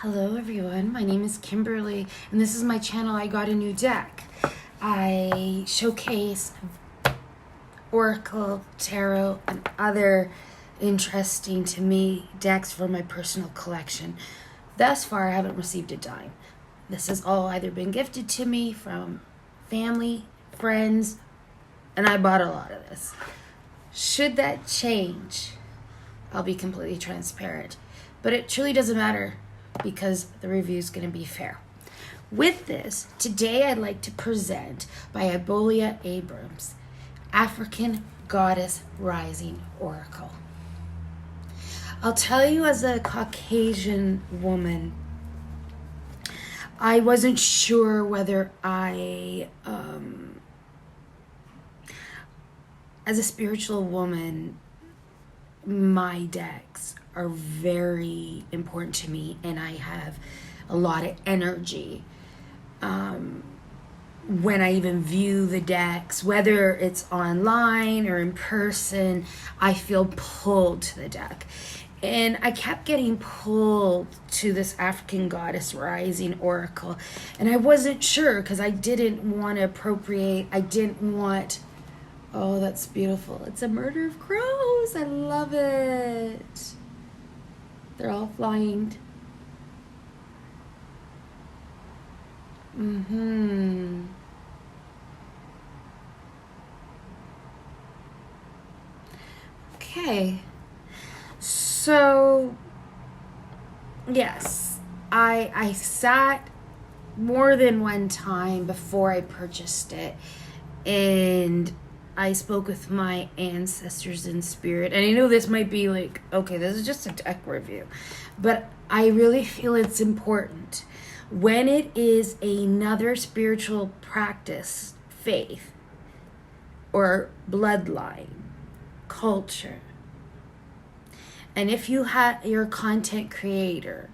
Hello everyone, my name is Kimberly and this is my channel I Got a New Deck. I showcase Oracle, Tarot, and other interesting to me decks from my personal collection. Thus far I haven't received a dime. This has all either been gifted to me from family, friends, and I bought a lot of this. Should that change, I'll be completely transparent. But it truly doesn't matter, because the review is going to be fair. With this, today I'd like to present by Abiola Abrams, African Goddess Rising Oracle. I'll tell you, as a Caucasian woman, I wasn't sure whether as a spiritual woman, my decks are very important to me, and I have a lot of energy when I even view the decks, whether it's online or in person. I feel pulled to the deck, and I kept getting pulled to this African Goddess Rising Oracle, and I wasn't sure because I didn't want to appropriate. I didn't want. Oh, that's beautiful. It's a murder of crows. I love it. They're all flying. Okay. So, yes, I sat more than one time before I purchased it, and I spoke with my ancestors in spirit. And I know this might be like, okay, this is just a deck review, but I really feel it's important when it is another spiritual practice, faith, or bloodline, culture. And if you have your content creator,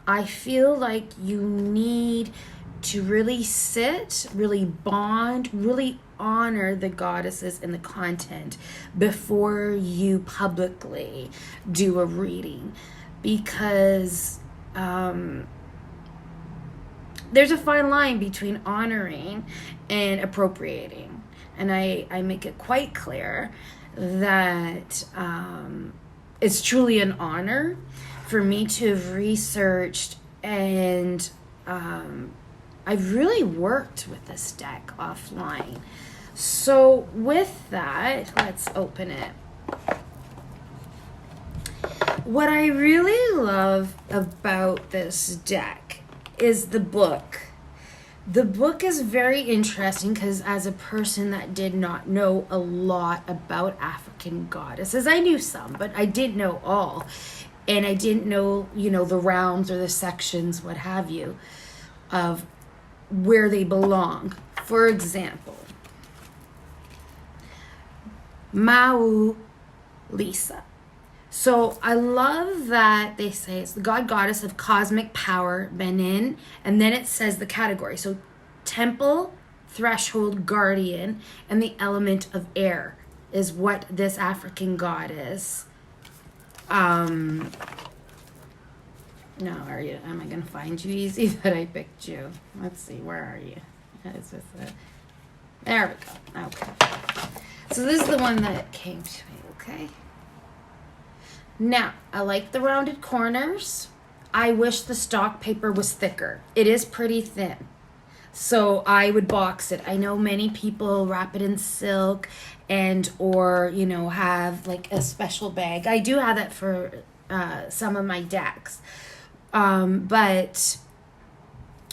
I feel like you need to really sit, really bond, really honor the goddesses and the content before you publicly do a reading, because there's a fine line between honoring and appropriating, and I make it quite clear that it's truly an honor for me to have researched, and I've really worked with this deck offline. So with that, let's open it. What I really love about this deck is the book. The book is very interesting because, as a person that did not know a lot about African goddesses, I knew some, but I didn't know all. And I didn't know, the realms or the sections, what have you, of where they belong. For example, Mau Lisa. So I love that they say it's the goddess of cosmic power, Benin, and then it says the category. So temple, threshold, guardian, and the element of air is what this African goddess. No, are you? Am I gonna find you easy that I picked you? Let's see, where are you? There we go. Okay. So this is the one that came to me. Okay. Now, I like the rounded corners. I wish the stock paper was thicker. It is pretty thin, so I would box it. I know many people wrap it in silk or have like a special bag. I do have that for some of my decks. But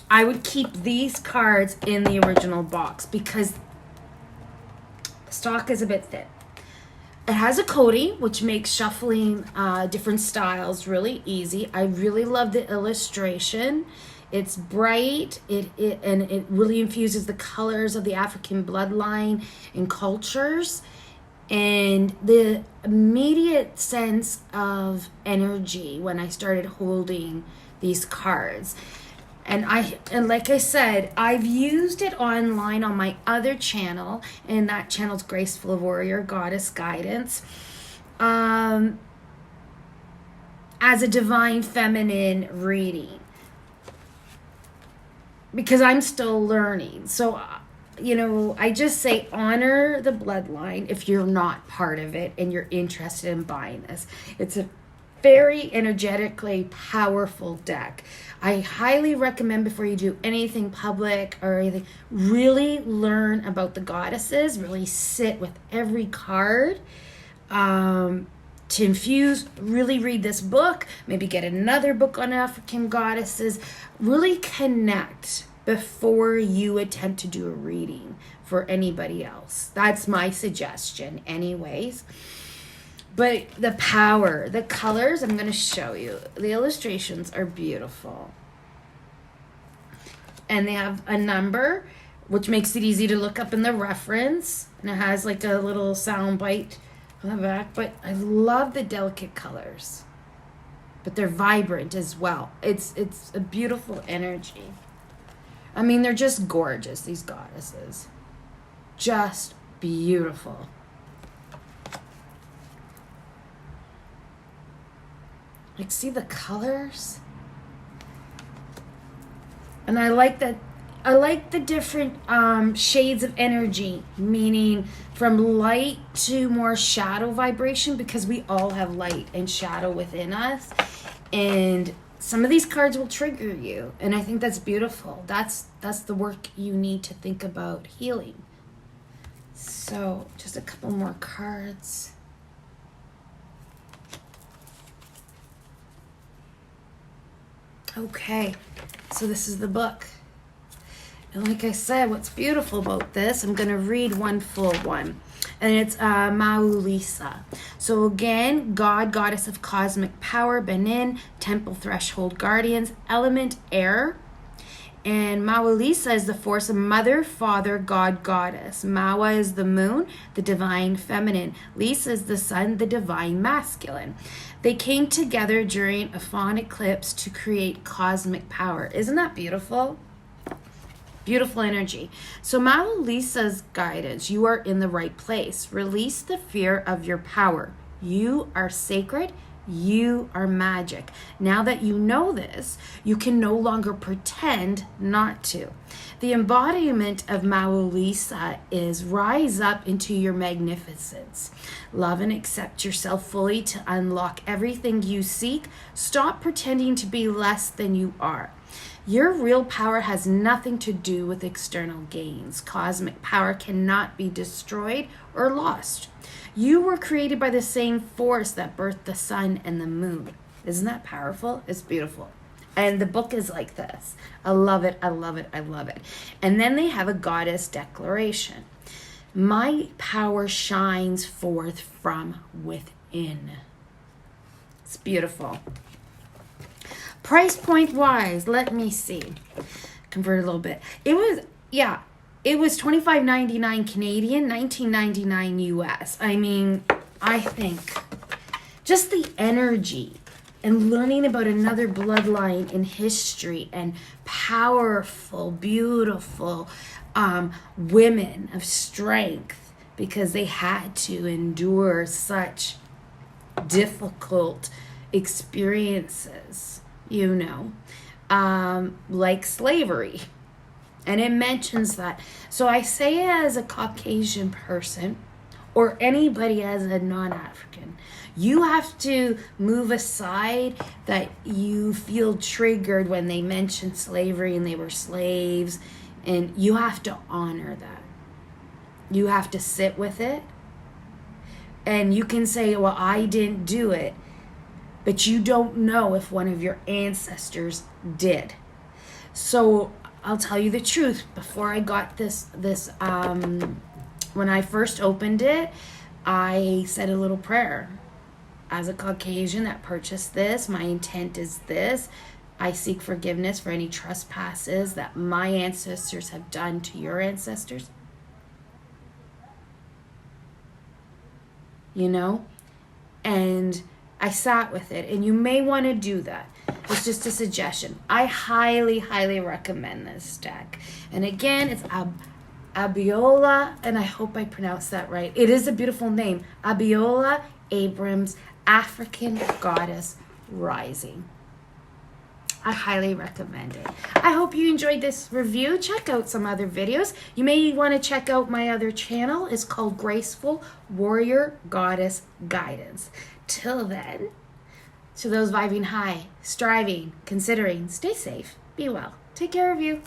I would keep these cards in the original box because the stock is a bit thin. It has a coating, which makes shuffling different styles really easy. I really love the illustration. It's bright, and it really infuses the colors of the African bloodline and cultures, and the immediate sense of energy when I started holding these cards. And like I said, I've used it online on my other channel, and that channel's Graceful Warrior Goddess Guidance, as a divine feminine reading. because I'm still learning. So, I just say honor the bloodline if you're not part of it and you're interested in buying this. It's a very energetically powerful deck. I highly recommend before you do anything public or anything, really learn about the goddesses, really sit with every card to infuse, really read this book, maybe get another book on African goddesses, really connect before you attempt to do a reading for anybody else. That's my suggestion anyways. But the power, the colors, I'm going to show you. The illustrations are beautiful. And they have a number, which makes it easy to look up in the reference. And it has like a little sound bite on the back. But I love the delicate colors. But they're vibrant as well. It's a beautiful energy. I mean, they're just gorgeous, these goddesses. Just beautiful. Like, see the colors? And I like that. I like the different shades of energy, meaning from light to more shadow vibration, because we all have light and shadow within us. And some of these cards will trigger you. And I think that's beautiful. That's the work you need to think about healing. So just a couple more cards. Okay, so this is the book. And like I said, what's beautiful about this, I'm going to read one full one. And it's Maulisa. So again, God, goddess of cosmic power, Benin, temple threshold guardians, element air. And Maulisa is the force of mother, father, God, goddess. Mawa is the moon, the divine feminine. Lisa is the sun, the divine masculine. They came together during a fawn eclipse to create cosmic power. Isn't that beautiful? Beautiful energy. So Maulisa's guidance, you are in the right place. Release the fear of your power. You are sacred. You are magic. Now that you know this, you can no longer pretend not to. The embodiment of Maulisa is rise up into your magnificence. Love and accept yourself fully to unlock everything you seek. Stop pretending to be less than you are. Your real power has nothing to do with external gains. Cosmic power cannot be destroyed or lost. You were created by the same force that birthed the sun and the moon. Isn't that powerful? It's beautiful. And the book is like this. I love it. I love it. I love it. And then they have a goddess declaration. My power shines forth from within. It's beautiful. Price point wise, let me see. Convert a little bit. It was $25.99 Canadian, $19.99 US. I mean, I think just the energy and learning about another bloodline in history and powerful, beautiful women of strength, because they had to endure such difficult experiences, like slavery. And it mentions that. So I say as a Caucasian person, or anybody as a non-African, you have to move aside that you feel triggered when they mention slavery and they were slaves. And you have to honor that. You have to sit with it. And you can say, well, I didn't do it. But you don't know if one of your ancestors did. So I'll tell you the truth. Before I got this, when I first opened it, I said a little prayer. As a Caucasian that purchased this, my intent is this. I seek forgiveness for any trespasses that my ancestors have done to your ancestors. And I sat with it, and you may want to do that. It's just a suggestion. I highly, highly recommend this deck. And again, it's Abiola, and I hope I pronounced that right. It is a beautiful name. Abiola Abrams, African Goddess Rising. I highly recommend it. I hope you enjoyed this review. Check out some other videos. You may want to check out my other channel. It's called Graceful Warrior Goddess Guidance. Till then, to those vibing high, striving, considering, stay safe, be well. Take care of you.